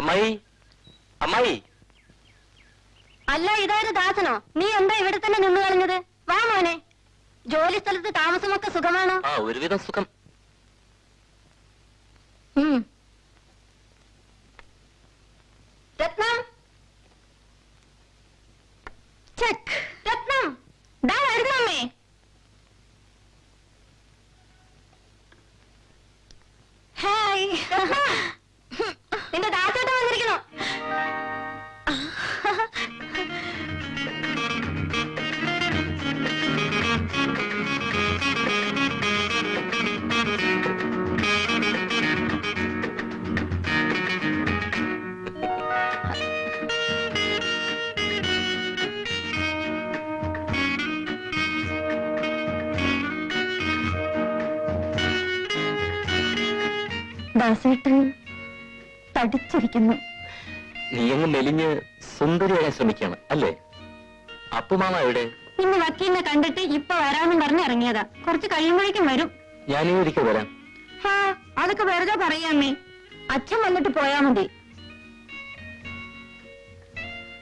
അമ്മായി, അമ്മായി. അല്ല, ഇതായത് ദാസനോ? നീ എന്താ ഇവിടെ തന്നെ നിന്ന് കളഞ്ഞത്? വാ മോനെ. ജോലി സ്ഥലത്ത് താമസമൊക്കെ സുഖമാണോ? ആ, ഒരുവിധം സുഖം. രത്നം, ചെക്ക്. രത്നം, ദാ വരുന്നമ്മേ. ഹായ്. നിന്റെ ദാസേട്ടൻ വന്നിരിക്കണോ? ദാസേട്ടൻ തടിച്ചിരിക്കുന്നു. നീ അങ്ങ് മെലിഞ്ഞ് സുന്ദരിയാകാൻ ശ്രമിക്കാണ് അല്ലേ? അപ്പുമാമ എവിടെ? ഇന്ന് വക്കീലിനെ കണ്ടിട്ട് ഇപ്പൊ വരാമെന്ന് പറഞ്ഞിറങ്ങിയതാ. കുറച്ച് കഴിയുമ്പോഴേക്കും വരും. ഞാനീ ഒരിക്കൽ വരാം. ഹാ, അതൊക്കെ വെറുതെ പറയാമേ. അച്ഛൻ വന്നിട്ട് പോയാ മതി.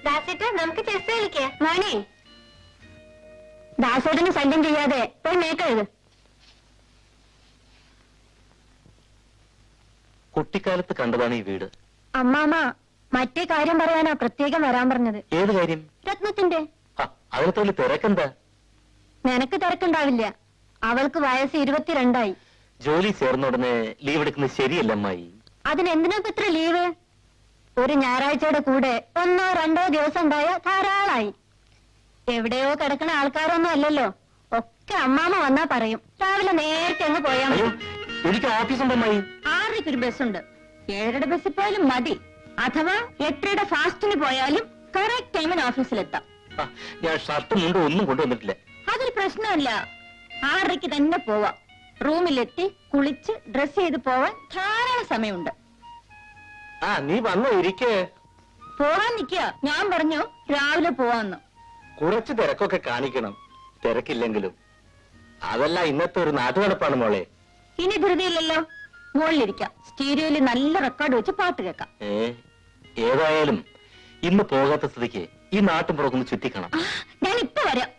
ദാസേട്ടാ, നമുക്ക് ചെസ് കളിക്കാം. മോനെ, ദാസേട്ടന് ശല്യം ചെയ്യാതെ പോയി മേക്കഴുത്. കുട്ടിക്കാലത്ത് കണ്ടതാണ് ഈ വീട്. അമ്മാമ മറ്റേ കാര്യം പറയാനാ പ്രത്യേകം വരാൻ പറഞ്ഞത്. ഏത് കാര്യം? രത്നത്തിന്റെ. അതിനകത്ത് വലിയ തിരക്കെന്താ? നിനക്ക് തിരക്കുണ്ടാവില്ല. അവൾക്ക് വയസ്സ് 22 ജോലി ചേർന്ന ഉടനെ ലീവ് എടുക്കുന്നത് ശരിയല്ല അമ്മായി. അതിനെന്തിനാ ഇത്ര ലീവ്? ഒരു ഞായറാഴ്ചയുടെ കൂടെ 1 or 2 ദിവസം ഉണ്ടായ ധാരാളായി. എവിടെയോ കിടക്കണ ആൾക്കാരൊന്നും അല്ലല്ലോ. ഒക്കെ അമ്മാമ വന്നാ പറയും. രാവിലെ നേരത്തെ അങ്ങ് പോയാ മതി. എനിക്ക് ഓഫീസുണ്ട് അമ്മായി. 6:00 ഒരു ബസ്സുണ്ട്. 7:30 ബസ്സിൽ പോയാലും മതി. അഥവാ 8:30 ഫാസ്റ്റിന് പോയാലും കറക്റ്റ് ടൈമിന് ഓഫീസിലെത്താം. ഞാൻ ഷർട്ട് മുണ്ട് ഒന്നും കൊണ്ടുവന്നിട്ടില്ല. അതൊരു പ്രശ്നമല്ല. 6:30 തന്നെ പോവാം. റൂമിലെത്തി കുളിച്ച് ഡ്രസ് ചെയ്ത് പോവാൻ ധാരാളം സമയമുണ്ട്. നീ വന്നോ? ഇരിക്കേ. പോവാൻ നിക്ക. ഞാൻ പറഞ്ഞു രാവിലെ പോവാന്ന്. കുറച്ച് തിരക്കൊക്കെ കാണിക്കണം, തിരക്കില്ലെങ്കിലും. അതല്ല ഇന്നത്തെ ഒരു നാട്ടുനടപ്പാണ് മോളെ. ഇനി ധൃതിയില്ലല്ലോ. മുകളിലിരിക്കാം. സ്റ്റീരിയോയിൽ നല്ല റെക്കോർഡ് വെച്ച് പാട്ട് കേൾക്കാം. ഏതായാലും ഇന്ന് പോകാത്ത സ്ഥിതിക്ക് ഈ നാട്ടും പുറക്കൊന്ന് ചുറ്റിക്കണം. ഞാൻ ഇപ്പൊ വരാം.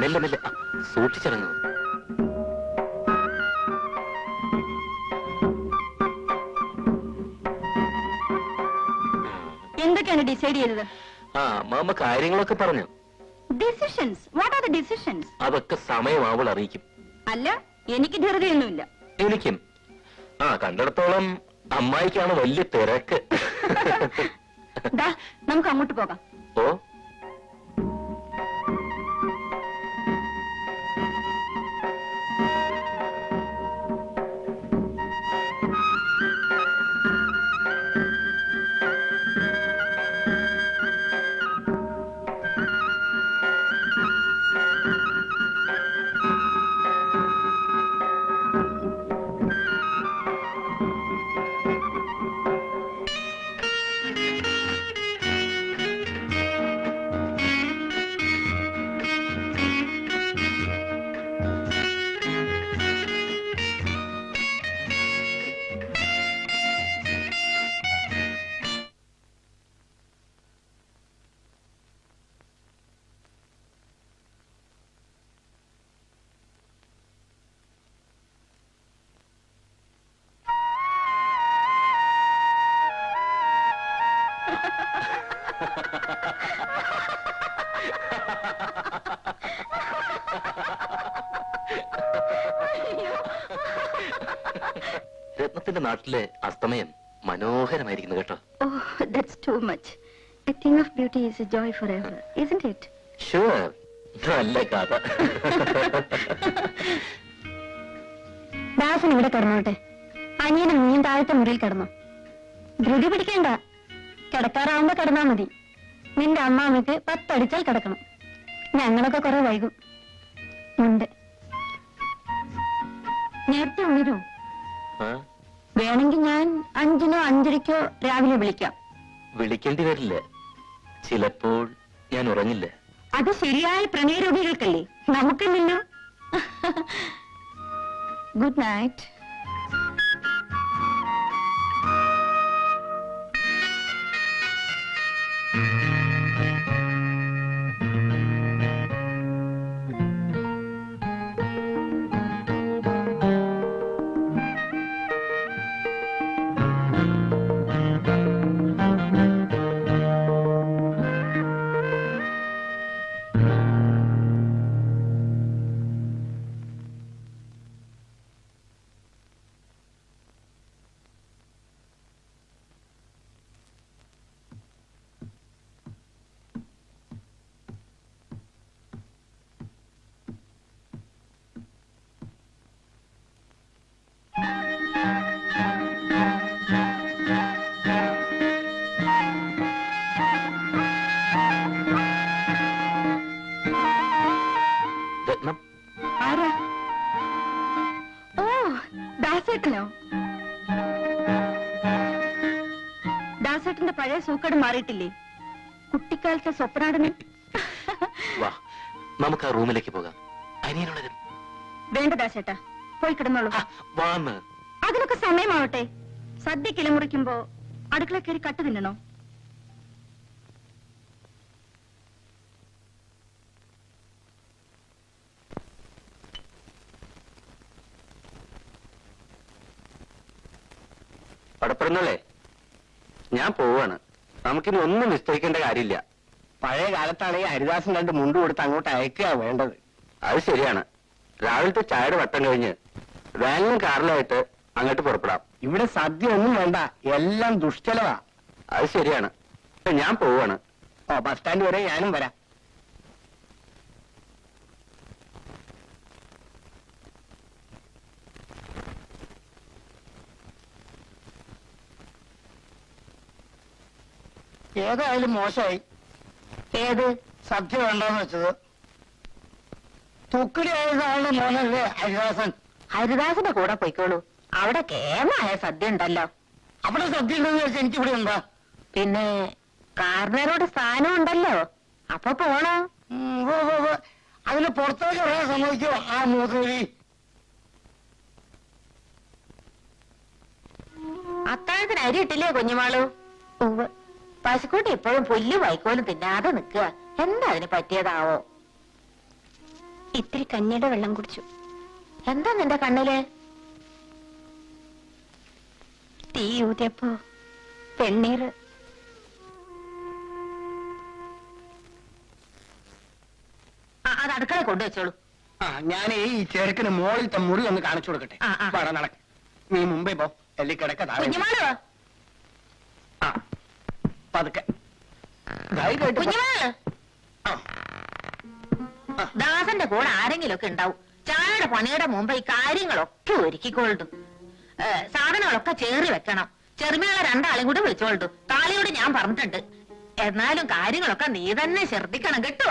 മെല്ലെ മെല്ലെ സൂക്ഷിച്ചിറങ്ങും. എന്തൊക്കെയാണ് ഡിസൈഡ് ചെയ്തത്? മാമ കാര്യങ്ങളൊക്കെ പറഞ്ഞു. Decisions? What are the decisions? അതൊക്കെ സമയം അവൾ അറിയിക്കും. അല്ല, എനിക്ക് ധൃതിയൊന്നുമില്ല. എനിക്കും. കണ്ടിടത്തോളം അമ്മായിക്കാണ് വലിയ തിരക്ക്. നമുക്ക് അങ്ങോട്ട് പോകാം. ഓ, രത്നത്തിന്റെ നാട്ടിലെ അസ്തമയം മനോഹരമായിരിക്കുന്നു കേട്ടോ. Oh, that's too much. A thing of beauty is a joy forever, isn't it? Sure. നല്ല കഥ. ദാസൻ ഇവിടെ കിടന്നോട്ടെ. അനിയനും നീയും താഴത്തെ മുറിയിൽ കിടന്നോ. ധൃതി പിടിക്കണ്ട. കിടക്കാറാവുമ്പോ കിടന്നാ മതി. നിന്റെ അമ്മാമ്മക്ക് 10 അടിച്ചാൽ കിടക്കണം. ഞങ്ങളൊക്കെ കുറെ വൈകും. ഉണ്ട്. നേരത്തെ ഉണരൂ. വേണമെങ്കിൽ ഞാൻ 5-നോ 5:30-ക്കോ രാവിലെ വിളിക്കാം. വിളിക്കേണ്ടി വരില്ല. ചിലപ്പോൾ ഞാൻ ഉറങ്ങില്ല. അത് ശരിയായ പ്രണയരോഗികൾക്കല്ലേ, നമുക്കില്ലല്ലോ. Good night. ആരാ? ഓ, ദാസേട്ടനോ? ദാസേട്ടന്റെ പഴയ സൂക്കേട് മാറിയിട്ടില്ലേ? കുട്ടിക്കാലത്തെ സ്വപ്നാടന്. വാ, നമുക്ക് ആ റൂമിലേക്ക് പോകാം. അനിയനുള്ളതും വേണ്ട ദാസേട്ടാ, പോയി കിടന്നോളൂ. വാന്ന്. അതിനൊക്കെ സമയമാവട്ടെ. സദ്യ കിളമുറിക്കുമ്പോ അടുക്കള കയറി കട്ട് തിന്നണോ? പടപ്പുറന്നല്ലേ, ഞാൻ പോവാണ്. നമുക്കിനി ഒന്നും നിശ്ചയിക്കേണ്ട കാര്യമില്ല. പഴയ കാലത്താണെങ്കിൽ ഹരിദാസൻ 2 മുണ്ട് കൊടുത്ത് അങ്ങോട്ട് അയക്കുക വേണ്ടത്. അത് ശരിയാണ്. രാവിലത്തെ ചായയുടെ വട്ടം കഴിഞ്ഞ് വാനിലും കാറിലായിട്ട് അങ്ങോട്ട് പുറപ്പെടാം. ഇവിടെ സദ്യ ഒന്നും വേണ്ട, എല്ലാം ദുഷ്ചലവാ. അത് ശരിയാണ്. ഞാൻ പോവാണ്. ഓ, ബസ് സ്റ്റാൻഡ് വരെ ഞാനും വരാം. ഏതായാലും മോശമായി. ഏത് സദ്യ വേണ്ടെന്ന് വെച്ചത്. തുക്കിടി ആയതാണ് മോനല്ലേ ഹരിദാസൻ. ഹരിദാസന്റെ കൂടെ പോയിക്കോളൂ. അവിടെ കേമായ സദ്യ ഉണ്ടല്ലോ. അവിടെ സദ്യ ഉണ്ടെന്ന് വെച്ചാൽ എനിക്കിവിടെ എന്താ? പിന്നെ കാർന്നരോട് സ്ഥാനം ഉണ്ടല്ലോ, അപ്പൊ പോണോ? അതിന് പുറത്തേക്ക് പറയാൻ സമ്മതിക്കോ ആ മൂത്തേരി? അത്താഴത്തിന് അരി ഇട്ടില്ലേ കുഞ്ഞുമാളു? പശുക്കൂട്ടി ഇപ്പോഴും പുല്ല് വൈക്കോലും തിന്നാതെ നിൽക്കുക. എന്താ അതിന് പറ്റിയതാവോ? ഇത്തിരി കഞ്ഞിയുടെ വെള്ളം കുടിച്ചു. എന്താ നിന്റെ കണ്ണില്? തീ ഊതിയപ്പോ പെണ്ണീര്. അത് അടുക്കള കൊണ്ടുവച്ചോളൂ. ഞാൻ ഈ ചെറുക്കിന് മോളിലത്തെ മുറി ഒന്ന് കാണിച്ചു കൊടുക്കട്ടെ. നടക്ക, നീ മുമ്പേ പോ. എല്ലി കിടക്ക. കുഞ്ഞുമാളു, പതുക്കെ. കുഞ്ഞുമാള്, ദാസന്റെ കൂടെ ആരെങ്കിലും ഒക്കെ ഉണ്ടാവും. ചായയുടെ പണിയുടെ മുമ്പ് ഈ കാര്യങ്ങളൊക്കെ ഒരുക്കിക്കൊള്ളു. സാധനങ്ങളൊക്കെ ചേറി വെക്കണം. ചെറുമേള 2 ആളെയും കൂടെ വിളിച്ചോളൂ. കാളിയോട് ഞാൻ പറഞ്ഞിട്ടുണ്ട്. എന്നാലും കാര്യങ്ങളൊക്കെ നീ തന്നെ ശ്രദ്ധിക്കണം കേട്ടോ.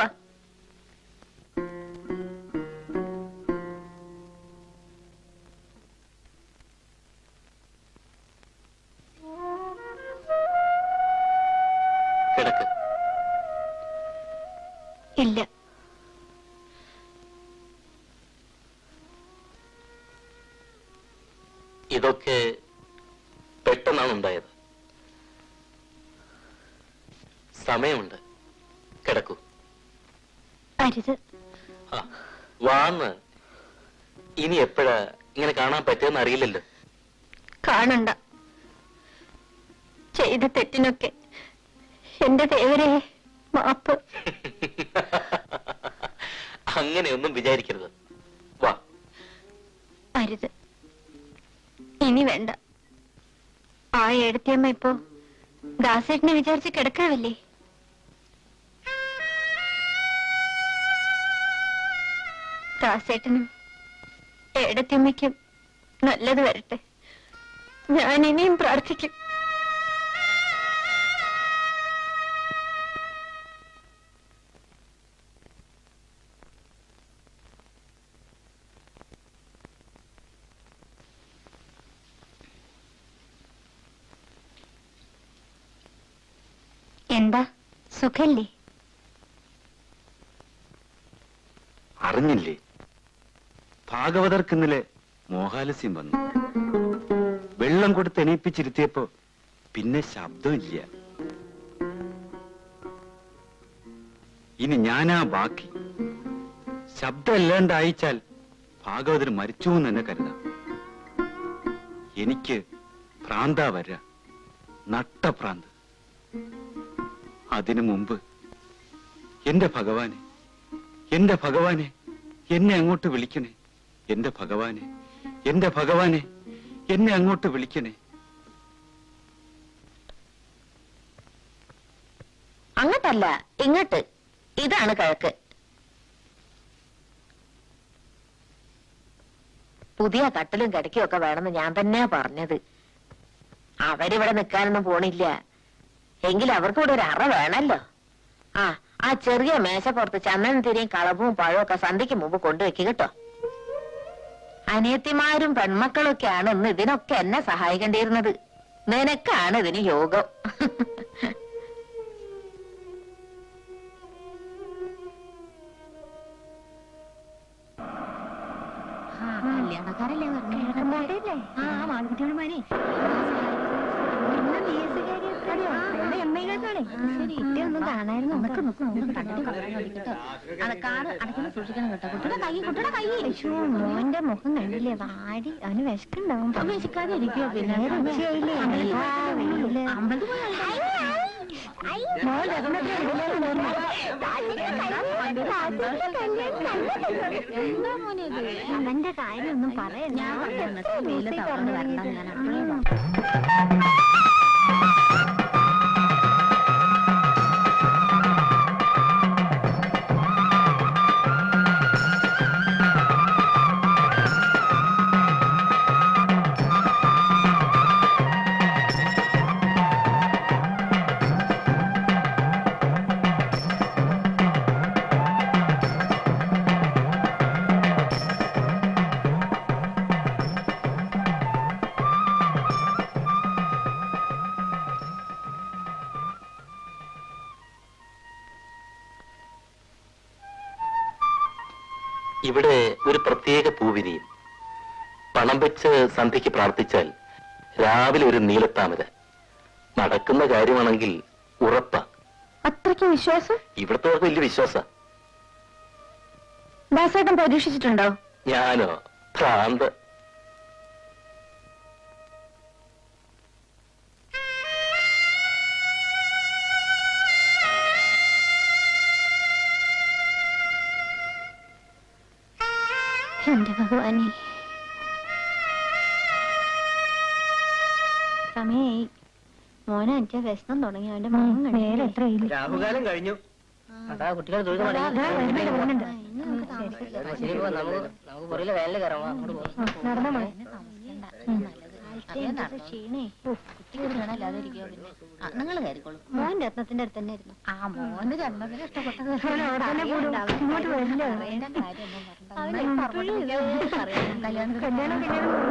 കിടക്ക്. ഇല്ല, ഇതൊക്കെ പെട്ടെന്നാണ് ഉണ്ടായത്. സമയമുണ്ട്. കിടക്കൂ. അരുത്. വാന്ന്. ഇനി എപ്പോഴാ ഇങ്ങനെ കാണാൻ പറ്റുമെന്ന് അറിയില്ലല്ലോ. കാണണ്ട. ചെയ്ത തെറ്റിനൊക്കെ എന്റെ ദേവരെ മാപ്പ്. അങ്ങനെയൊന്നും വിചാരിക്കരുത്. വാ. അരുത്, ഇനി വേണ്ട. ആ എഴുത്തിയമ്മ ഇപ്പോ ദാസേട്ടനെ വിചാരിച്ച് കിടക്കാവല്ലേ? ദാസേട്ടനും ഏടത്തിയമ്മയ്ക്കും നല്ലത് വരട്ടെ. ഞാൻ ഇനിയും പ്രാർത്ഥിക്കും. എന്താ സുഖല്ലേ? അറിഞ്ഞില്ലേ, ഭാഗവതർക്ക് ഇന്നലെ മോഹാലസ്യം വന്നു. വെള്ളം കൊടുത്ത് എണീപ്പിച്ചിരുത്തിയപ്പോ പിന്നെ ശബ്ദമില്ല. ഇനി ഞാനാ ബാക്കി. ശബ്ദം ഇല്ലാണ്ട് അയച്ചാൽ ഭാഗവതർ മരിച്ചു എന്ന് തന്നെ കരുതാം. എനിക്ക് ഭ്രാന്താ വര, നട്ടഭ്രാന്ത്. അതിനു മുമ്പ് എന്റെ ഭഗവാനെ, എന്റെ ഭഗവാനെ, എന്നെ അങ്ങോട്ട് വിളിക്കണേ. എന്റെ ഭഗവാനെ, എന്റെ ഭഗവാനെ, എന്നെ അങ്ങോട്ട് വിളിക്കണേ. അങ്ങോട്ടല്ല, ഇങ്ങോട്ട്. ഇതാണ് കിഴക്ക്. പുതിയ കട്ടിലും കിടക്കും ഒക്കെ വേണമെന്ന് ഞാൻ തന്നെയാ പറഞ്ഞത്. അവരിവിടെ നിൽക്കാനൊന്നും പോണില്ല. എങ്കിലും അവർക്ക് ഇവിടെ ഒരു അറ വേണല്ലോ. ആ ചെറിയ മേശപ്പുറത്ത് ചന്ദനത്തിരിയും കളവും പഴവും ഒക്കെ സന്ധ്യയ്ക്ക് മുമ്പ് കൊണ്ടുവയ്ക്കുക കേട്ടോ. അനിയത്തിമാരും പെൺമക്കളൊക്കെയാണ് ഇന്ന് ഇതിനൊക്കെ എന്നെ സഹായിക്കേണ്ടിയിരുന്നത്. നിനക്കാണ് ഇതിന് യോഗം. കല്യാണക്കാരല്ലേ ഒന്നും കാണായിരുന്നു. മോന്റെ മുഖം കണ്ടില്ലേ, വാടി. അവന് വിശക്കുണ്ടാവും. വിശക്കാതെ ഇരിക്കോ? പിന്നെ അവന്റെ കാര്യം ഒന്നും പറയാൻ ഇവിടെ ഒരു പ്രത്യേക പൂവിരിയും. പണം വെച്ച് സന്ധ്യയ്ക്ക് പ്രാർത്ഥിച്ചാൽ രാവിലെ ഒരു നീലത്താമര. നടക്കുന്ന കാര്യമാണെങ്കിൽ ഉറപ്പാ. അത്രയ്ക്ക് വിശ്വാസം? ഇവിടത്തെ വലിയ വിശ്വാസ. ദാസേട്ടൻ പരീക്ഷിച്ചിട്ടുണ്ടോ? ഞാനോ? ഭ്രാന്ത്. എന്റെ ഭഗവാനെ, സമയായി. മോനെ എനിക്ക് വിശനം തുടങ്ങി. അവന്റെ മോൻ നേരെ എത്രയില്ല. രാഹുകാലം കഴിഞ്ഞു. കുട്ടികൾ നമുക്ക് പുറയില് വേനൽ കയറാം. അങ്ങോട്ട് പോകും. നിങ്ങൾ കയറിക്കോളൂ. മോൻ രത്നത്തിന്റെ അടുത്ത് തന്നെ ആയിരുന്നു. ആ മോന് രത്നത്തിന് ഇഷ്ടപ്പെട്ടത് ഇങ്ങോട്ട് വരില്ല. കല്യാണം